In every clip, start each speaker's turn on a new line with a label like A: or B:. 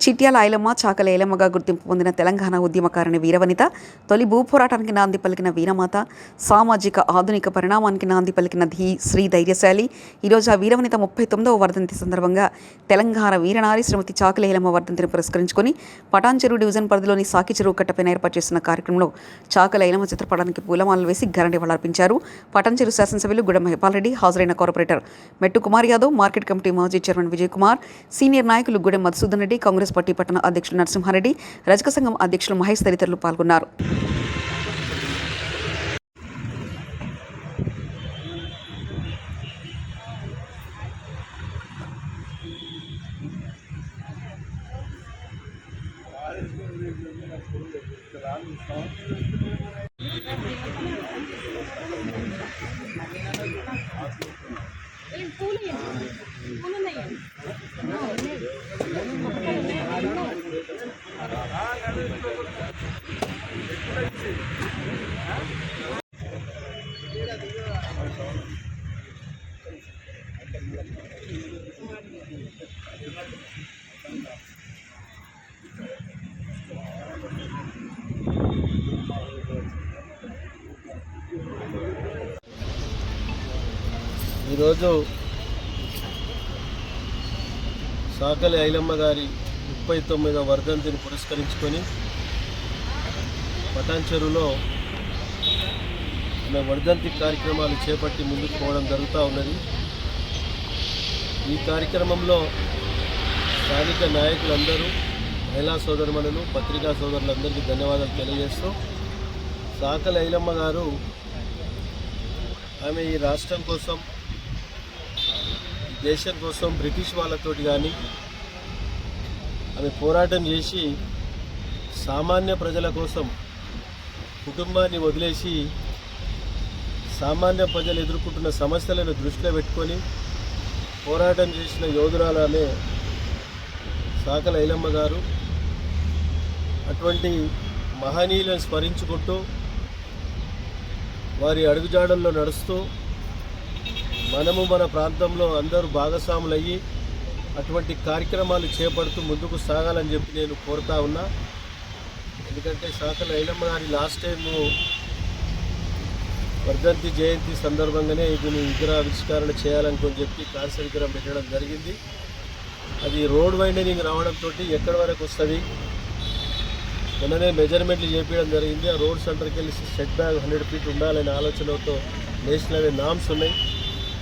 A: చిట్యాల ఐలమ్మ చాకలి ఐలమ్మగా గుర్తింపు పొందిన తెలంగాణ ఉద్యమకారిణి వీరవనిత, తొలి భూపోరాటానికి నాంది పలికిన వీరమాత, సామాజిక ఆధునిక పరిణామానికి నాంది పలికిన శ్రీ ధైర్యశాలి. ఈరోజు ఆ వీరవనిత 39వ వర్ధంతి సందర్భంగా తెలంగాణ వీరనారి శ్రీమతి చాకలి ఐలమ్మ వర్ధంతిని పురస్కరించుకొని పటాన్చెరు డివిజన్ పరిధిలోని సాకిచెరువు కట్టపైన ఏర్పాటు చేసిన కార్యక్రమంలో చాకలి ఐలమ్మ చిత్రపటానికి పూలమాలలు వేసి ఘన నివాళులర్పించారు. పటాన్చెరు శాసనసభ్యులు గుడం హెపాల్ రెడ్డి, హాజరైన కార్పొరేటర్ మెట్టు కుమార్ యాదవ్, మార్కెట్ కమిటీ మాజీ చైర్మన్ విజయ్ కుమార్, సీనియర్ నాయకులు గుడెం మధుసూదన్ రెడ్డి, కాంగ్రెస్ పార్టీ పట్టణ అధ్యక్షులు నరసింహారెడ్డి, రజక సంఘం అధ్యక్షులు మహేష్ తదితరులు పాల్గొన్నారు.
B: ఈరోజు చాకలి ఐలమ్మ గారి 39వ వర్ధంతిని పురస్కరించుకొని పటాన్చెరులో వర్ధంతి కార్యక్రమాలు చేపట్టి ముందుకు పోవడం జరుగుతూ ఉన్నది. ఈ కార్యక్రమంలో స్థానిక నాయకులందరూ, మహిళా సోదరుమణులు, పత్రికా సోదరులందరికీ ధన్యవాదాలు తెలియజేస్తూ, చాకలి ఐలమ్మ గారు ఆమె ఈ రాష్ట్రం కోసం, దేశం కోసం బ్రిటిష్ వాళ్ళతోటి కానీ ఆమె పోరాటం చేసి సామాన్య ప్రజల కోసం కుటుంబాన్ని వదిలేసి సామాన్య ప్రజలు ఎదుర్కొంటున్న సమస్యలను దృష్టిలో పెట్టుకొని పోరాటం చేసిన యోధురాలు ఆమె చాకలి ఐలమ్మ గారు. అటువంటి మహనీయులను స్మరించుకుంటూ వారి అడుగుజాడల్లో నడుస్తూ మనము మన ప్రాంతంలో అందరూ భాగస్వాములయ్యి అటువంటి కార్యక్రమాలు చేపడుతూ ముందుకు సాగాలని చెప్పి నేను కోరుతా ఉన్నా. ఎందుకంటే చాకలి ఐలమ్మ గారి లాస్ట్ టైము వర్ధంతి జయంతి సందర్భంగానే దీన్ని విగ్రహావిష్కరణ చేయాలనుకొని చెప్పి కాన్సర్ విగ్రహం పెట్టడం జరిగింది. అది రోడ్ వైండనింగ్ రావడంతో ఎక్కడి వరకు వస్తుంది, మొన్ననే మెజర్మెంట్లు చేపించడం జరిగింది. ఆ రోడ్ సెంటర్కి వెళ్ళి సెట్ బ్యాక్ 100 ఫీట్ ఉండాలనే ఆలోచనతో నేషనల్ నామ్స్ ఉన్నాయి.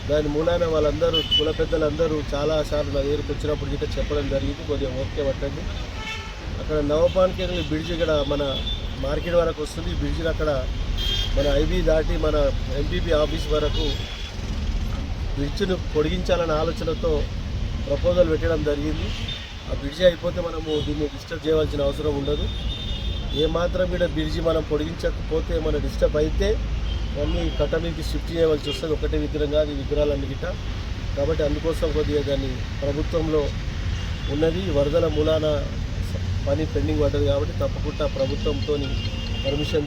B: దాని మూలాన వాళ్ళందరూ కుల పెద్దలందరూ చాలాసార్లు నా దగ్గరికి వచ్చినప్పుడు గిట్ట చెప్పడం జరిగింది, కొద్దిగా ఓకే పట్టండి. అక్కడ నవపాన్కేరుల బ్రిడ్జ్ ఇక్కడ మన మార్కెట్ వరకు వస్తుంది. ఈ బ్రిడ్జిని అక్కడ మన ఐబీ దాటి మన ఎంపీపీ ఆఫీస్ వరకు బ్రిడ్జ్ను పొడిగించాలనే ఆలోచనతో ప్రపోజల్ పెట్టడం జరిగింది. ఆ బ్రిడ్జి అయిపోతే మనము దీన్ని డిస్టర్బ్ చేయవలసిన అవసరం ఉండదు. ఏమాత్రం కూడా బ్రిడ్జి మనం పొడిగించకపోతే మన డిస్టర్బ్ అయితే అన్నీ కట్టమీకి షిఫ్ట్ చేయవలసి వస్తుంది. ఒకటే విగ్రహం కాదు, ఈ విగ్రహాలన్నీ గిట్ట. కాబట్టి అందుకోసం కొద్దిగా దాన్ని ప్రభుత్వంలో ఉన్నది, వరదల మూలాన పని పెండింగ్ పడ్డది. కాబట్టి తప్పకుండా ప్రభుత్వంతో పర్మిషన్